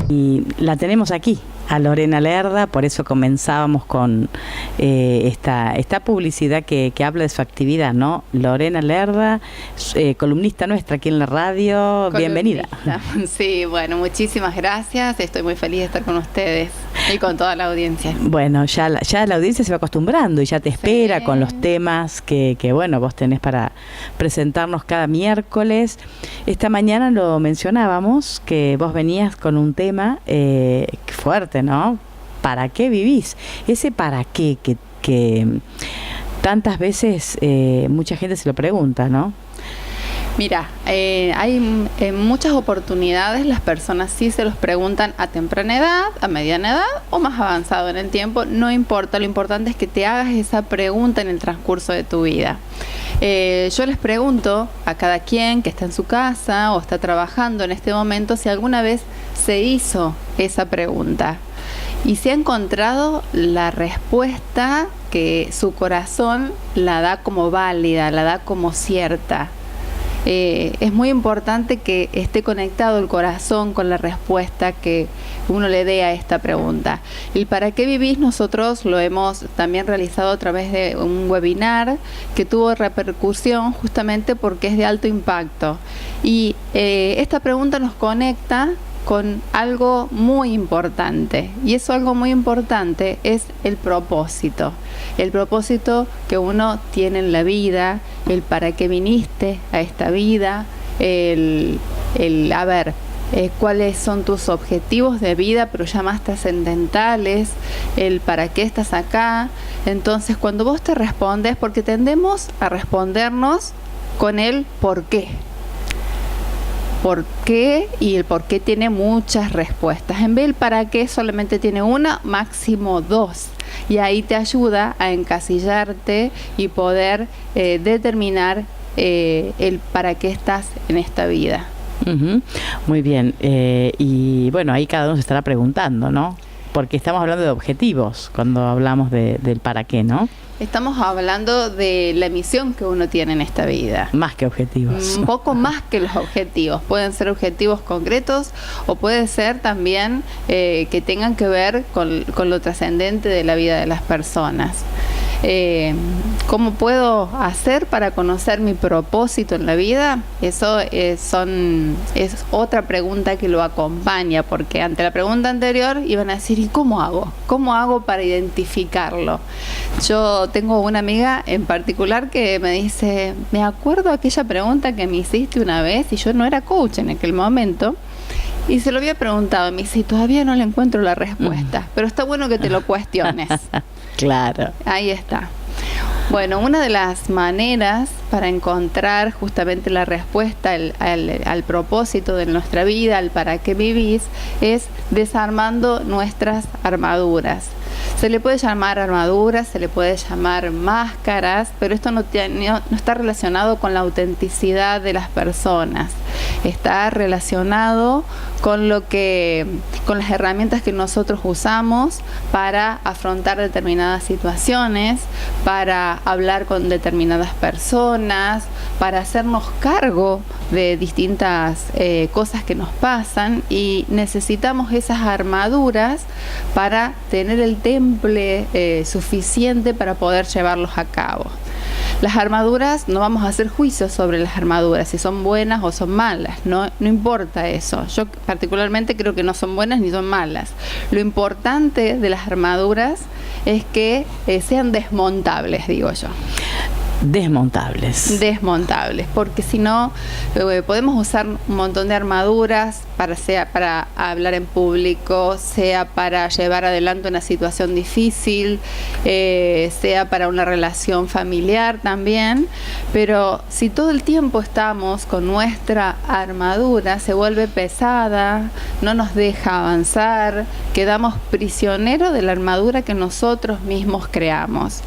Y la tenemos aquí, a Lorena Lerda, por eso comenzábamos con esta publicidad que habla de su actividad, ¿no? Lorena Lerda, columnista nuestra aquí en la radio, bienvenida. Sí, bueno, muchísimas gracias, estoy muy feliz de estar con ustedes y con toda la audiencia. Bueno, ya la audiencia se va acostumbrando y ya te espera con los temas que bueno, vos tenés para presentarnos cada miércoles. Esta mañana lo mencionábamos, que vos venías con un tema fuerte, ¿no? ¿Para qué vivís? Ese para qué que tantas veces mucha gente se lo pregunta, ¿no? Mira, hay en muchas oportunidades las personas sí se los preguntan a temprana edad, a mediana edad o más avanzado en el tiempo, no importa, lo importante es que te hagas esa pregunta en el transcurso de tu vida. Yo les pregunto a cada quien que está en su casa o está trabajando en este momento si alguna vez se hizo esa pregunta y si ha encontrado la respuesta que su corazón la da como válida, la da como cierta. Es muy importante que esté conectado el corazón con la respuesta que uno le dé a esta pregunta. El ¿para qué vivís? Nosotros lo hemos también realizado a través de un webinar que tuvo repercusión justamente porque es de alto impacto. Y esta pregunta nos conecta con algo muy importante, y eso algo muy importante es el propósito que uno tiene en la vida, el para qué viniste a esta vida, cuáles son tus objetivos de vida, pero ya más trascendentales, el para qué estás acá. Entonces, cuando vos te respondes, porque tendemos a respondernos con el por qué. ¿Por qué? Y el por qué tiene muchas respuestas. En vez del para qué solamente tiene una, máximo dos. Y ahí te ayuda a encasillarte y poder determinar el para qué estás en esta vida. Uh-huh. Muy bien. Y bueno, ahí cada uno se estará preguntando, ¿no? Porque estamos hablando de objetivos cuando hablamos del para qué, ¿no? Estamos hablando de la misión que uno tiene en esta vida. Más que objetivos. Un poco más que los objetivos. Pueden ser objetivos concretos o puede ser también que tengan que ver con lo trascendente de la vida de las personas. ¿Cómo puedo hacer para conocer mi propósito en la vida? Eso es otra pregunta que lo acompaña, porque ante la pregunta anterior iban a decir, ¿y cómo hago? ¿Cómo hago para identificarlo? Yo tengo una amiga en particular que me dice, me acuerdo aquella pregunta que me hiciste una vez, y yo no era coach en aquel momento, y se lo había preguntado, me dice, todavía no le encuentro la respuesta, pero está bueno que te lo cuestiones. Claro. Ahí está. Bueno, una de las maneras para encontrar justamente la respuesta al propósito de nuestra vida, al para qué vivís, es desarmando nuestras armaduras. Se le puede llamar armaduras, se le puede llamar máscaras, pero esto no está relacionado con la autenticidad de las personas. Está relacionado con las herramientas que nosotros usamos para afrontar determinadas situaciones, para hablar con determinadas personas, para hacernos cargo de distintas cosas que nos pasan, y necesitamos esas armaduras para tener el temple suficiente para poder llevarlos a cabo. Las armaduras, no vamos a hacer juicios sobre las armaduras, si son buenas o son malas, no importa eso. Yo particularmente creo que no son buenas ni son malas. Lo importante de las armaduras es que sean desmontables, digo yo. Desmontables, porque si no podemos usar un montón de armaduras sea para hablar en público, sea para llevar adelante una situación difícil, sea para una relación familiar también, pero si todo el tiempo estamos con nuestra armadura, se vuelve pesada, no nos deja avanzar, quedamos prisioneros de la armadura que nosotros mismos creamos.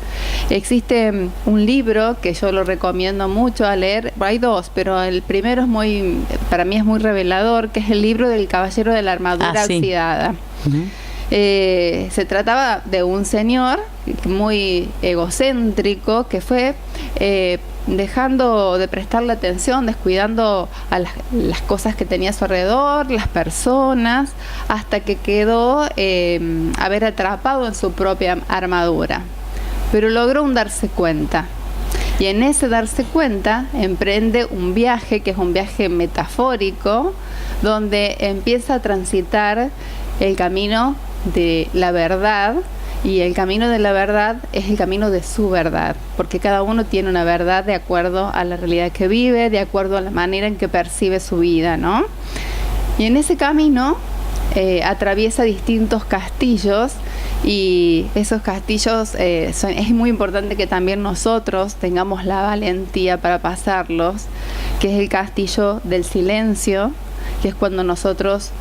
Existe un libro que yo lo recomiendo mucho a leer, hay dos, pero el primero para mí es muy revelador, que es el libro del Caballero de la Armadura Oxidada. Uh-huh. Se trataba de un señor muy egocéntrico que fue dejando de prestarle atención, descuidando a las cosas que tenía a su alrededor, las personas, hasta que quedó haber atrapado en su propia armadura. Pero logró un darse cuenta. Y en ese darse cuenta emprende un viaje, que es un viaje metafórico, donde empieza a transitar el camino de la verdad, y el camino de la verdad es el camino de su verdad, porque cada uno tiene una verdad de acuerdo a la realidad que vive, de acuerdo a la manera en que percibe su vida, ¿no? Y en ese camino atraviesa distintos castillos, y esos castillos es muy importante que también nosotros tengamos la valentía para pasarlos, que es el castillo del silencio, que es cuando nosotros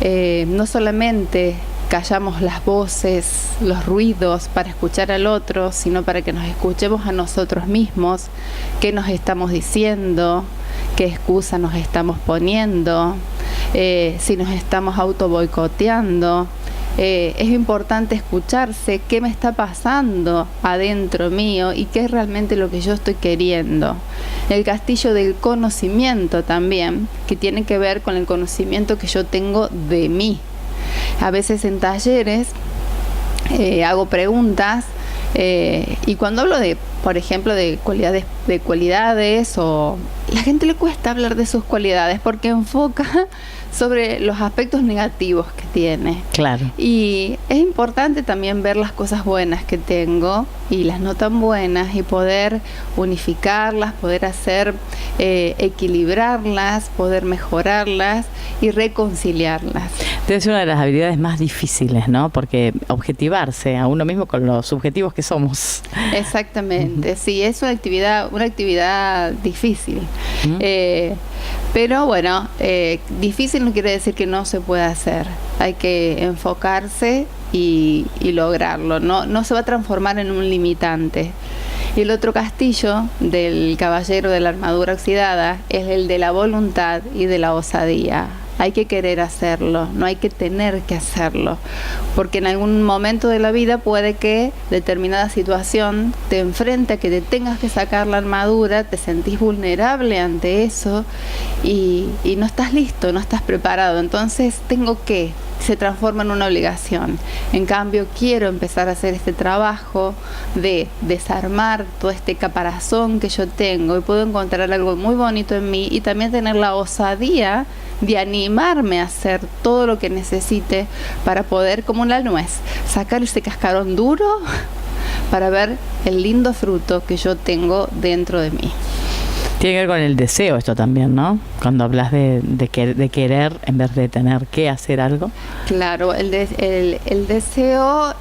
no solamente callamos las voces, los ruidos para escuchar al otro, sino para que nos escuchemos a nosotros mismos, qué nos estamos diciendo, qué excusa nos estamos poniendo, si nos estamos auto boicoteando. Es importante escucharse qué me está pasando adentro mío y qué es realmente lo que yo estoy queriendo. El castillo del conocimiento también, que tiene que ver con el conocimiento que yo tengo de mí. A veces en talleres hago preguntas y cuando hablo de, por ejemplo, de cualidades, o la gente le cuesta hablar de sus cualidades porque enfoca sobre los aspectos negativos que tiene. Claro. Y es importante también ver las cosas buenas que tengo y las no tan buenas, y poder unificarlas, poder hacer equilibrarlas, poder mejorarlas y reconciliarlas. Debe ser una de las habilidades más difíciles, ¿no? Porque objetivarse a uno mismo con los subjetivos que somos. Exactamente, sí, es una actividad difícil. Pero bueno, difícil no quiere decir que no se pueda hacer. Hay que enfocarse y lograrlo. No se va a transformar en un limitante. Y el otro castillo del caballero de la armadura oxidada es el de la voluntad y de la osadía. Hay que querer hacerlo, no hay que tener que hacerlo, porque en algún momento de la vida puede que determinada situación te enfrente a que te tengas que sacar la armadura, te sentís vulnerable ante eso y no estás listo, no estás preparado. Entonces se transforma en una obligación. En cambio, quiero empezar a hacer este trabajo de desarmar todo este caparazón que yo tengo, y puedo encontrar algo muy bonito en mí, y también tener la osadía de animarme a hacer todo lo que necesite para poder, como una nuez, sacar ese cascarón duro para ver el lindo fruto que yo tengo dentro de mí. Tiene que ver con el deseo esto también, ¿no? Cuando hablas de querer en vez de tener que hacer algo. Claro, el deseo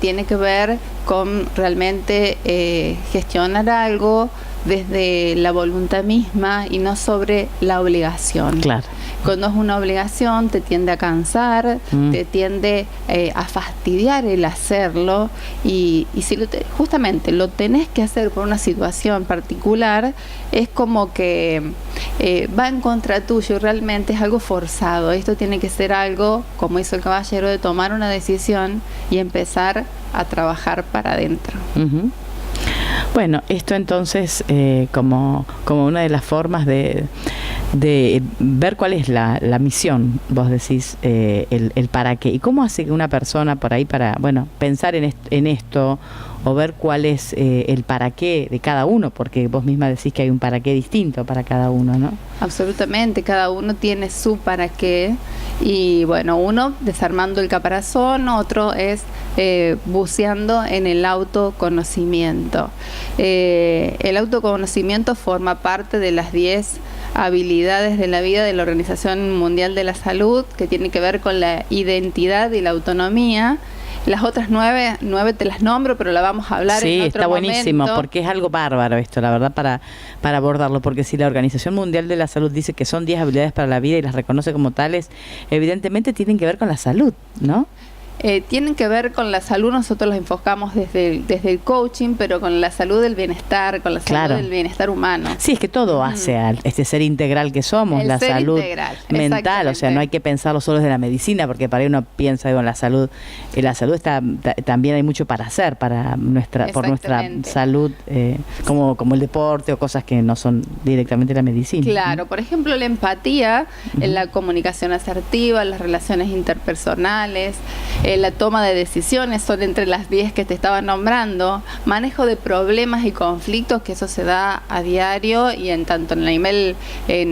tiene que ver con realmente gestionar algo desde la voluntad misma y no sobre la obligación. Claro. Cuando es una obligación te tiende a cansar, te tiende a fastidiar el hacerlo, y si justamente lo tenés que hacer por una situación particular, es como que va en contra tuyo y realmente es algo forzado. Esto tiene que ser algo, como hizo el caballero, de tomar una decisión y empezar a trabajar para adentro. Uh-huh. Bueno, esto entonces como una de las formas de ver cuál es la misión, vos decís, el para qué, y cómo hace que una persona por ahí para, pensar en esto, o ver cuál es el para qué de cada uno, porque vos misma decís que hay un para qué distinto para cada uno, ¿no? Absolutamente, cada uno tiene su para qué, y uno desarmando el caparazón, otro es buceando en el autoconocimiento. El autoconocimiento forma parte de las 10 habilidades de la vida de la Organización Mundial de la Salud, que tiene que ver con la identidad y la autonomía. Las otras 9 te las nombro, pero la vamos a hablar en otro momento. Sí, está buenísimo, porque es algo bárbaro esto, la verdad, para abordarlo, porque si la Organización Mundial de la Salud dice que son 10 habilidades para la vida y las reconoce como tales, evidentemente tienen que ver con la salud, ¿no? tienen que ver con la salud. Nosotros los enfocamos desde el coaching, pero con la salud del bienestar, con la salud del bienestar humano. Sí, es que todo hace a este ser integral que somos, la salud mental, o sea, no hay que pensarlo solo desde la medicina, porque para ahí uno piensa, digo, en la salud está, también hay mucho para hacer por nuestra salud, como el deporte o cosas que no son directamente la medicina. Claro, por ejemplo, la empatía, la comunicación asertiva, las relaciones interpersonales, la toma de decisiones, son entre las 10 que te estaba nombrando, manejo de problemas y conflictos, que eso se da a diario y tanto en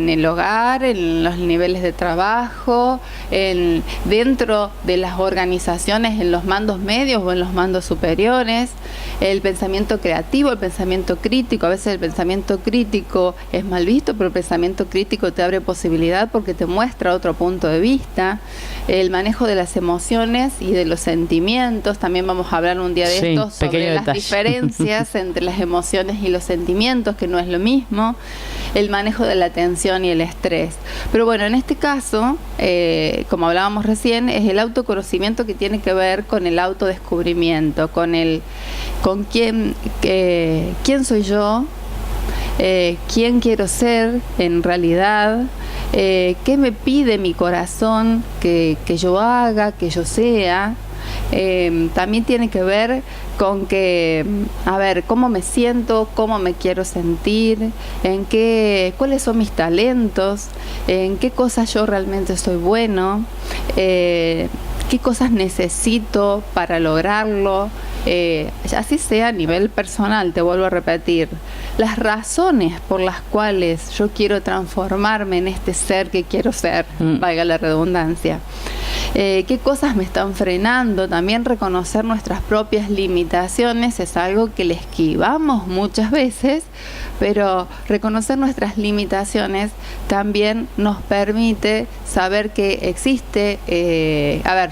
el hogar, en los niveles de trabajo, dentro de las organizaciones, en los mandos medios o en los mandos superiores, el pensamiento creativo, el pensamiento crítico. A veces el pensamiento crítico es mal visto, pero el pensamiento crítico te abre posibilidad porque te muestra otro punto de vista. El manejo de las emociones y de los sentimientos, también vamos a hablar un día de esto sobre las diferencias entre las emociones y los sentimientos, que no es lo mismo. El manejo de la tensión y el estrés. Pero bueno, en este caso, como hablábamos recién, es el autoconocimiento, que tiene que ver con el autodescubrimiento, con quién soy yo, quién quiero ser en realidad, qué me pide mi corazón que yo haga, que yo sea. También tiene que ver con cómo me siento, cómo me quiero sentir, cuáles son mis talentos, en qué cosas yo realmente soy bueno, qué cosas necesito para lograrlo, así sea a nivel personal. Te vuelvo a repetir, las razones por las cuales yo quiero transformarme en este ser que quiero ser, valga la redundancia. Qué cosas me están frenando. También reconocer nuestras propias limitaciones es algo que le esquivamos muchas veces, pero reconocer nuestras limitaciones también nos permite saber que existe,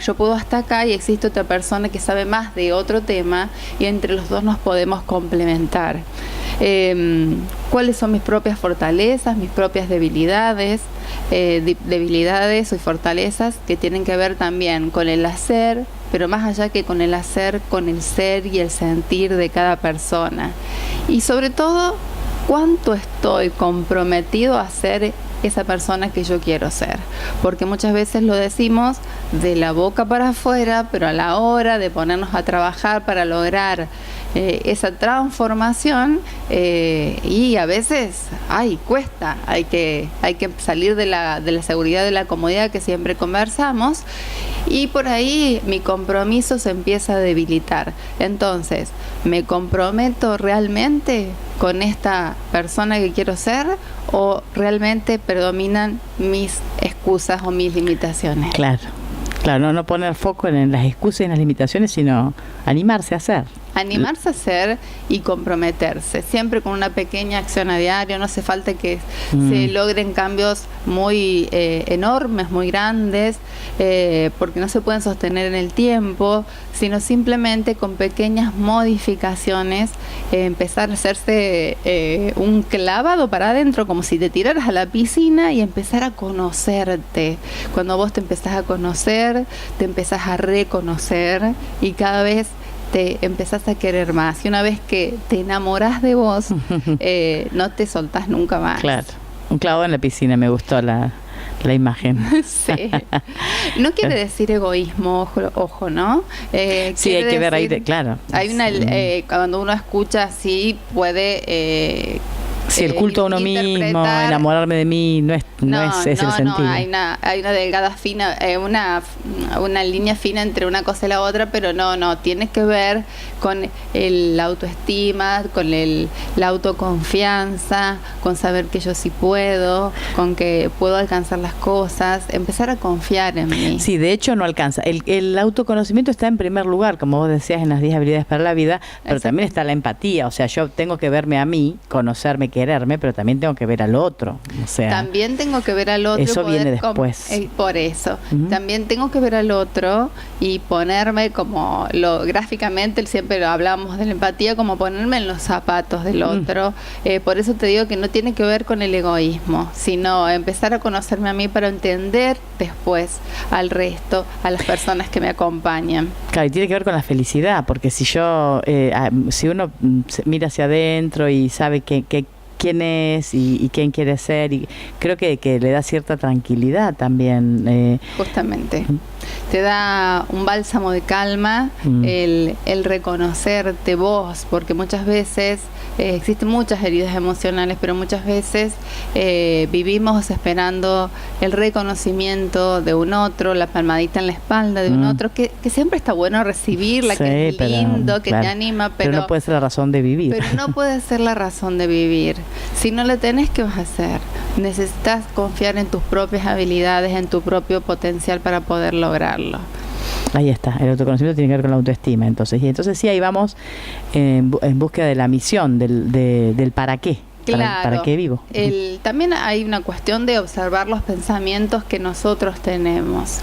yo puedo hasta acá y existe otra persona que sabe más de otro tema, y entre los dos nos podemos complementar. Cuáles son mis propias fortalezas, mis propias debilidades, debilidades y fortalezas que tienen que ver también con el hacer, pero más allá que con el hacer, con el ser y el sentir de cada persona. Y sobre todo, cuánto estoy comprometido a ser esa persona que yo quiero ser, porque muchas veces lo decimos de la boca para afuera, pero a la hora de ponernos a trabajar para lograr esa transformación, y a veces cuesta, hay que salir de la seguridad, de la comodidad que siempre conversamos, y por ahí mi compromiso se empieza a debilitar. Entonces, ¿me comprometo realmente con esta persona que quiero ser, o realmente predominan mis excusas o mis limitaciones? Claro, no poner foco en las excusas y en las limitaciones, sino animarse a hacer. Animarse a hacer y comprometerse, siempre con una pequeña acción a diario. No hace falta que se logren cambios muy enormes, muy grandes, porque no se pueden sostener en el tiempo, sino simplemente con pequeñas modificaciones, empezar a hacerse un clavado para adentro, como si te tiraras a la piscina, y empezar a conocerte. Cuando vos te empezás a conocer, te empezás a reconocer, y cada vez te empezás a querer más. Y una vez que te enamorás de vos, no te soltás nunca más. Claro, un clavo en la piscina, me gustó la imagen. Sí. No quiere decir egoísmo, ojo, ¿no? Sí, hay que ver ahí, claro. Hay cuando uno escucha así, puede... Sí, el culto a uno mismo, enamorarme de mí, no es el sentido. No, hay una delgada fina, una línea fina entre una cosa y la otra, pero no, tiene que ver con la autoestima, con la autoconfianza, con saber que yo sí puedo, con que puedo alcanzar las cosas, empezar a confiar en mí. Sí, de hecho no alcanza. El autoconocimiento está en primer lugar, como vos decías, en las 10 habilidades para la vida, pero también está la empatía. O sea, yo tengo que verme a mí, conocerme, quererme, quererme, pero también tengo que ver al otro. O sea, también tengo que ver al otro. Eso viene después. Por eso. También tengo que ver al otro y ponerme como gráficamente, siempre lo hablamos de la empatía, como ponerme en los zapatos del otro. Por eso te digo que no tiene que ver con el egoísmo, sino empezar a conocerme a mí para entender después al resto, a las personas que me acompañan. Claro, y tiene que ver con la felicidad, porque si si uno mira hacia adentro y sabe quién es y quién quiere ser, y creo que le da cierta tranquilidad también. Justamente. Te da un bálsamo de calma el reconocerte vos, porque muchas veces existen muchas heridas emocionales, pero muchas veces vivimos esperando el reconocimiento de un otro, la palmadita en la espalda de un otro, que siempre está bueno recibirla, sí, que es lindo, que claro, te anima, pero no puede ser la razón de vivir. Pero no puede ser la razón de vivir. Si no la tenés, ¿qué vas a hacer? Necesitas confiar en tus propias habilidades, en tu propio potencial para poder lograrlo. Ahí está, el autoconocimiento tiene que ver con la autoestima, entonces. Y entonces sí, ahí vamos en búsqueda de la misión, del para qué. Claro. ¿Para qué vivo? También hay una cuestión de observar los pensamientos que nosotros tenemos.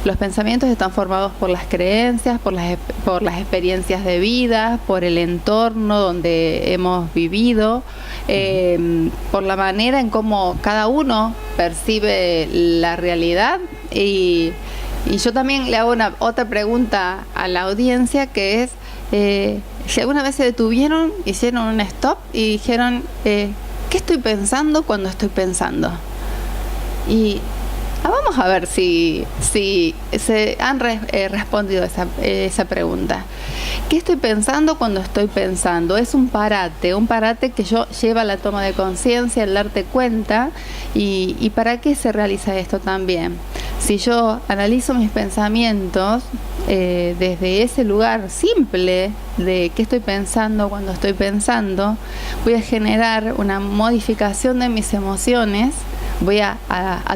Los pensamientos están formados por las creencias, por las experiencias de vida, por el entorno donde hemos vivido, por la manera en cómo cada uno percibe la realidad. Y yo también le hago otra pregunta a la audiencia, que es si alguna vez se detuvieron, hicieron un stop y dijeron, ¿qué estoy pensando cuando estoy pensando? Y vamos a ver si se han respondido esa pregunta. ¿Qué estoy pensando cuando estoy pensando? Es un parate que lleva a la toma de conciencia, el darte cuenta. ¿Y para qué se realiza esto también? Si yo analizo mis pensamientos desde ese lugar simple de qué estoy pensando cuando estoy pensando, voy a generar una modificación de mis emociones, voy a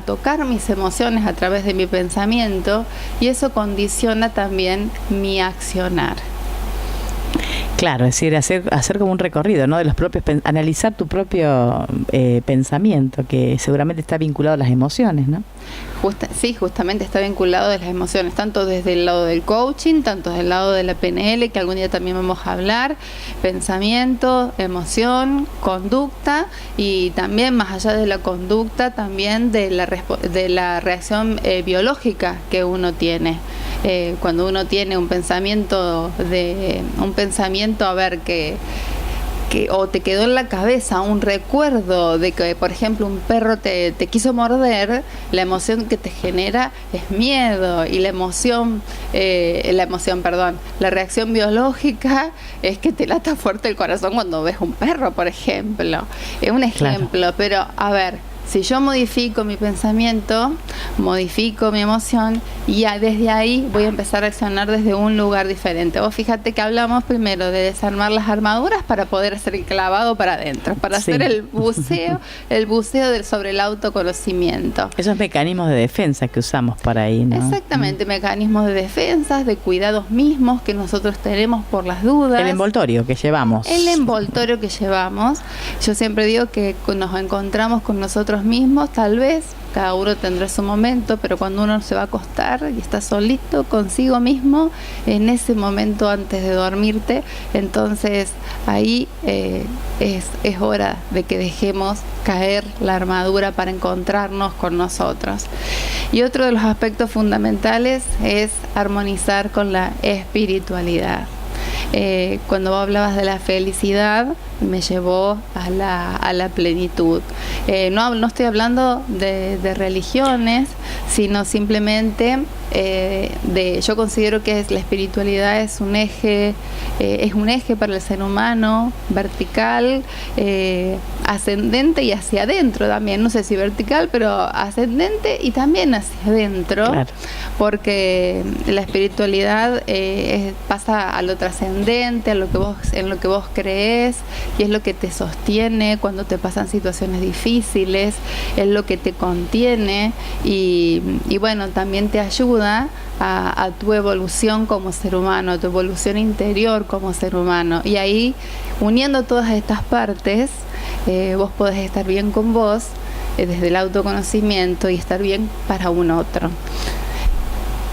tocar mis emociones a través de mi pensamiento, y eso condiciona también mi accionar. Claro, es decir, hacer como un recorrido, ¿no? De los propios, analizar tu propio pensamiento, que seguramente está vinculado a las emociones, ¿no? Sí, justamente está vinculado a las emociones, tanto desde el lado del coaching, tanto desde el lado de la PNL, que algún día también vamos a hablar, pensamiento, emoción, conducta, y también más allá de la conducta, también de la reacción biológica que uno tiene. Cuando uno tiene un pensamiento, a ver, que o te quedó en la cabeza un recuerdo de que, por ejemplo, un perro te quiso morder, la emoción que te genera es miedo, y la reacción biológica es que te lata fuerte el corazón cuando ves un perro, por ejemplo. Es un ejemplo, claro. Pero a ver, si yo modifico mi pensamiento, modifico mi emoción, y desde ahí voy a empezar a accionar desde un lugar diferente. Vos fíjate que hablamos primero de desarmar las armaduras para poder hacer el clavado para adentro, para hacer el buceo sobre el autoconocimiento. Esos mecanismos de defensa que usamos para ahí, ¿no? Exactamente, mecanismos de defensa, de cuidados mismos que nosotros tenemos por las dudas. El envoltorio que llevamos. Yo siempre digo que nos encontramos con nosotros mismos, tal vez cada uno tendrá su momento, pero cuando uno se va a acostar y está solito consigo mismo, en ese momento antes de dormirte, entonces ahí es hora de que dejemos caer la armadura para encontrarnos con nosotros. Y otro de los aspectos fundamentales es armonizar con la espiritualidad. Cuando vos hablabas de la felicidad, me llevó a la plenitud. No estoy hablando de religiones, sino simplemente yo considero que la espiritualidad es un eje para el ser humano, vertical, ascendente y hacia adentro también. No sé si vertical, pero ascendente y también hacia adentro, claro. Porque la espiritualidad pasa a lo trascendente, en lo que vos crees, y es lo que te sostiene cuando te pasan situaciones difíciles, es lo que te contiene, y bueno, también te ayuda ayuda a tu evolución como ser humano, a tu evolución interior como ser humano. Y ahí, uniendo todas estas partes, vos podés estar bien con vos, desde el autoconocimiento, y estar bien para un otro.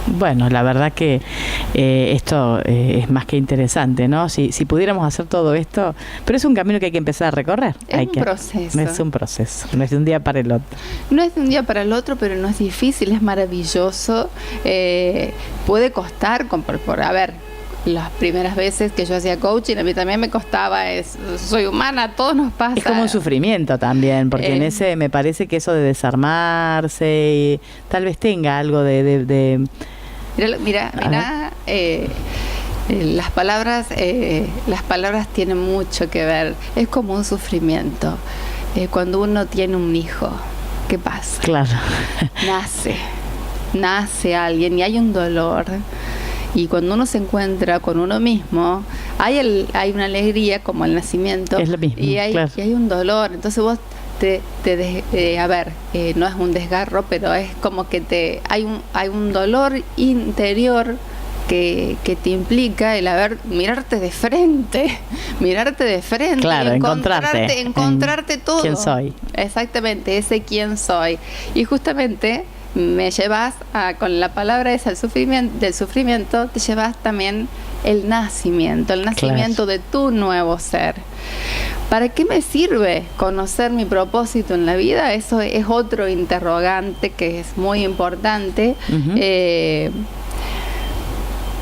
Bueno, la verdad que esto es más que interesante, ¿no? Si pudiéramos hacer todo esto, pero es un camino que hay que empezar a recorrer. Es un proceso. Es un proceso, no es de un día para el otro. No es de un día para el otro, pero no es difícil, es maravilloso. Puede costar, a ver, las primeras veces que yo hacía coaching, a mí también me costaba, soy humana, a todos nos pasa. Es como un sufrimiento también, porque en ese me parece que eso de desarmarse, y tal vez tenga algo de Mira, las palabras tienen mucho que ver. Es como un sufrimiento. Cuando uno tiene un hijo, ¿qué pasa? Claro. Nace alguien y hay un dolor. Y cuando uno se encuentra con uno mismo, hay una alegría como el nacimiento. Es lo mismo, y hay un dolor. Entonces vos no es un desgarro, pero es como que hay un dolor interior que te implica el mirarte de frente, claro, encontrarte todo. ¿Quién soy? Exactamente, ese quién soy. Y justamente me llevas con la palabra esa del sufrimiento, te llevas también el nacimiento claro, de tu nuevo ser. ¿Para qué me sirve conocer mi propósito en la vida? Eso es otro interrogante que es muy importante. Uh-huh.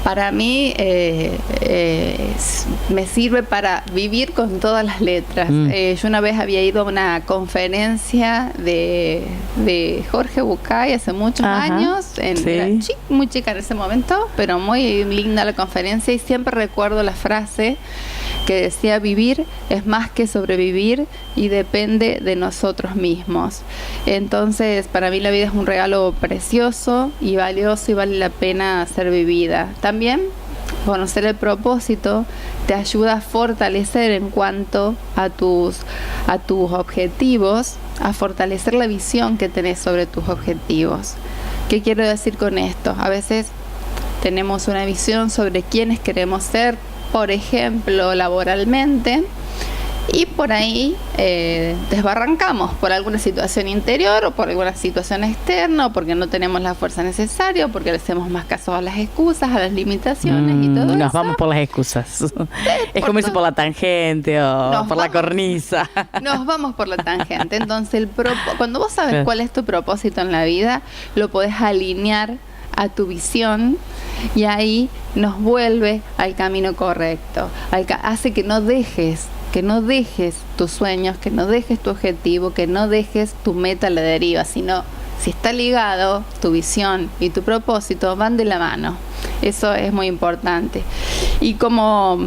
Para mí me sirve para vivir con todas las letras. Yo una vez había ido a una conferencia de Jorge Bucay hace muchos años. Era muy chica en ese momento, pero muy linda la conferencia, y siempre recuerdo la frase que decía: vivir es más que sobrevivir y depende de nosotros mismos. Entonces, para mí la vida es un regalo precioso y valioso, y vale la pena ser vivida. También conocer el propósito te ayuda a fortalecer en cuanto a tus objetivos, a fortalecer la visión que tenés sobre tus objetivos. ¿Qué quiero decir con esto? A veces tenemos una visión sobre quiénes queremos ser, por ejemplo, laboralmente, y por ahí desbarrancamos por alguna situación interior o por alguna situación externa, o porque no tenemos la fuerza necesaria, o porque le hacemos más caso a las excusas, a las limitaciones y todo eso. Nos vamos por las excusas. Es como irse por la tangente o por la cornisa. Nos vamos por la tangente. Entonces, cuando vos sabes cuál es tu propósito en la vida, lo podés alinear a tu visión, y ahí nos vuelve al camino correcto. Hace que no dejes tus sueños, que no dejes tu objetivo, que no dejes tu meta a la deriva, sino si está ligado, tu visión y tu propósito van de la mano. Eso es muy importante. Y como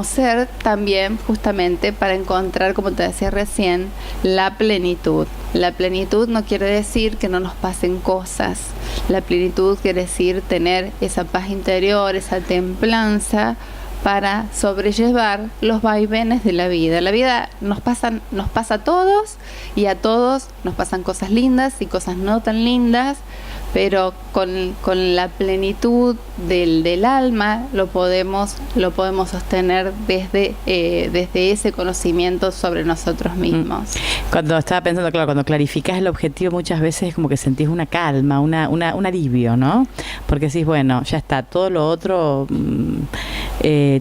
ser también, justamente para encontrar, como te decía recién, la plenitud. La plenitud no quiere decir que no nos pasen cosas. La plenitud quiere decir tener esa paz interior, esa templanza, para sobrellevar los vaivenes de la vida. La vida nos pasa a todos, y a todos nos pasan cosas lindas y cosas no tan lindas, pero con la plenitud del alma lo podemos sostener desde ese conocimiento sobre nosotros mismos. Cuando estaba pensando, claro, cuando clarificás el objetivo, muchas veces es como que sentís una calma, un alivio, ¿no? Porque decís, bueno, ya está, todo lo otro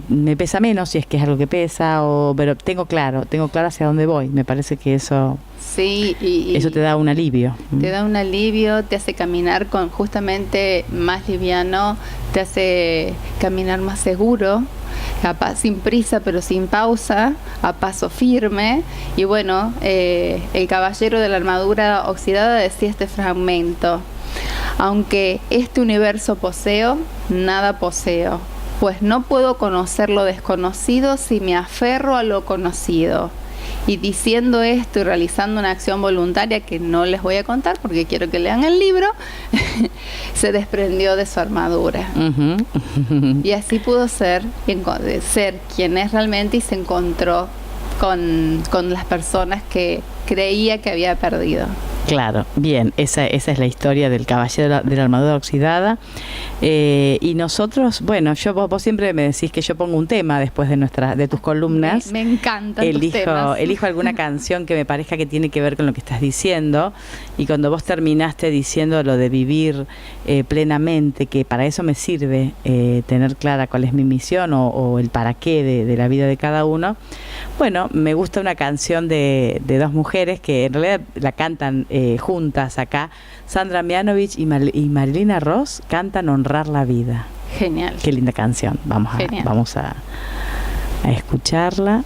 me pesa menos, si es que es algo que pesa, pero tengo claro hacia dónde voy. Me parece que eso... Sí, eso te da un alivio. Te da un alivio, te hace caminar justamente más liviano, te hace caminar más seguro, sin prisa pero sin pausa, a paso firme. Y bueno, el caballero de la armadura oxidada decía este fragmento: aunque este universo poseo, nada poseo, pues no puedo conocer lo desconocido si me aferro a lo conocido. Y diciendo esto y realizando una acción voluntaria que no les voy a contar porque quiero que lean el libro, se desprendió de su armadura. Uh-huh. Y así pudo ser quien es realmente, y se encontró con las personas que creía que había perdido. Claro, bien, esa es la historia del caballero de la armadura oxidada. Y nosotros, bueno, vos siempre me decís que yo pongo un tema después de tus columnas. Me encantan tus temas. Elijo alguna canción que me parezca que tiene que ver con lo que estás diciendo. Y cuando vos terminaste diciendo lo de vivir plenamente, que para eso me sirve tener clara cuál es mi misión o el para qué de la vida de cada uno. Bueno, me gusta una canción de dos mujeres que en realidad la cantan juntas acá. Sandra Mianovich y Marilina Ross cantan Honrar la Vida. Genial. Qué linda canción. Vamos a escucharla,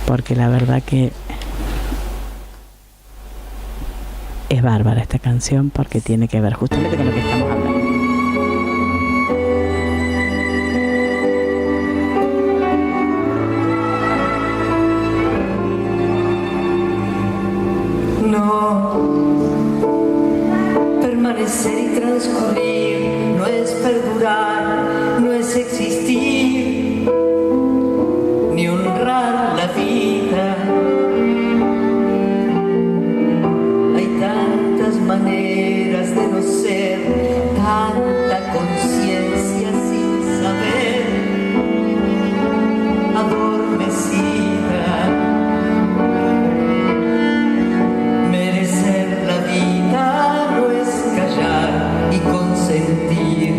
porque la verdad que es bárbara esta canción, porque tiene que ver justamente con lo que estamos hablando. Permanecer y transcurrir no es perdurar, no es existir, ni honrar la vida. Hay tantas maneras de no ser, tanta conciencia sin saber, adormecida. Merecer la vida no es callar y consentir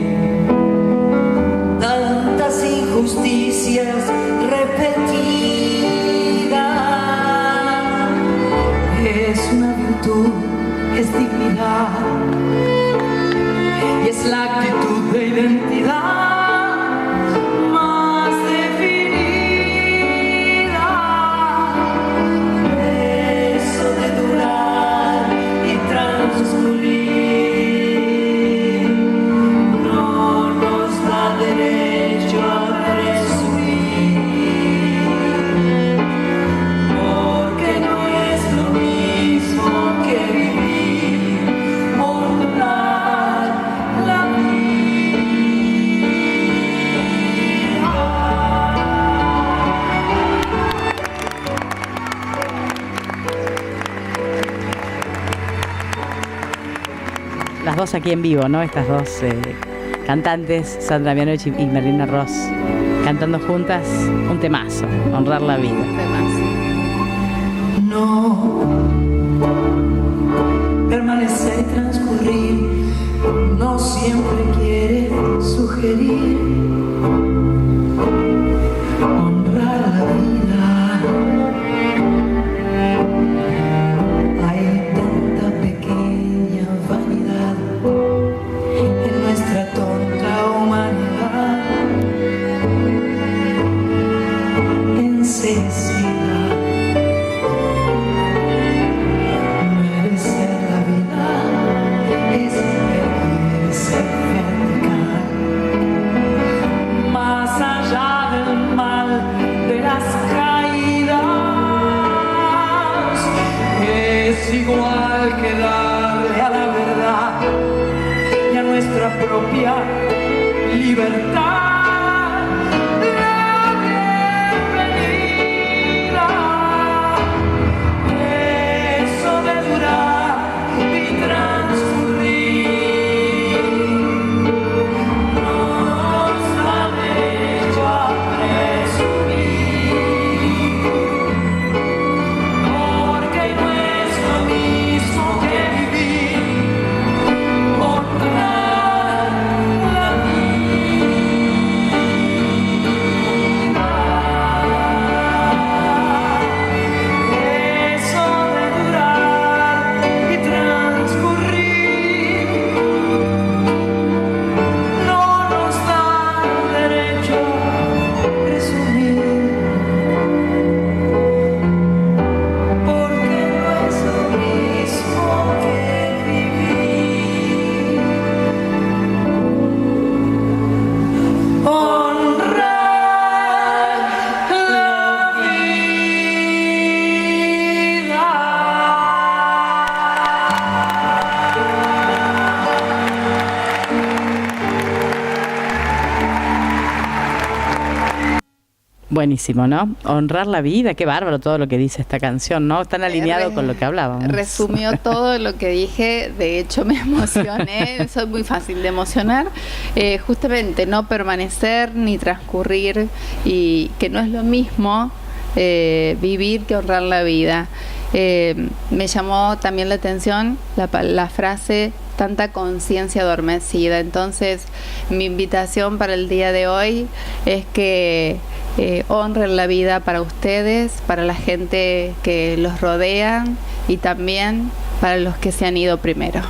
tantas injusticias repetidas. Es una virtud, es dignidad y es la actitud de identidad más definida. Eso de durar y transcurrir no nos da derecho a presumir, porque no es lo mismo que vivir, honrar la vida. Las dos aquí en vivo, ¿no? Estas dos cantantes, Sandra Mianovich y Marilina Ross, cantando juntas un temazo, Honrar la Vida. No, permanecer y transcurrir no siempre quiere sugerir honrar la vida. Hay tanta pequeña vanidad en nuestra tonta humanidad, en necesidad. Merecer la vida es merecer vertical. Buenísimo, ¿no? Honrar la vida, qué bárbaro todo lo que dice esta canción, ¿no? Tan alineado con lo que hablábamos. Resumió todo lo que dije, de hecho me emocioné, soy muy fácil de emocionar, justamente no permanecer ni transcurrir, y que no es lo mismo vivir que honrar la vida. Me llamó también la atención la frase tanta conciencia adormecida. Entonces mi invitación para el día de hoy es que honren la vida para ustedes, para la gente que los rodea y también para los que se han ido primero.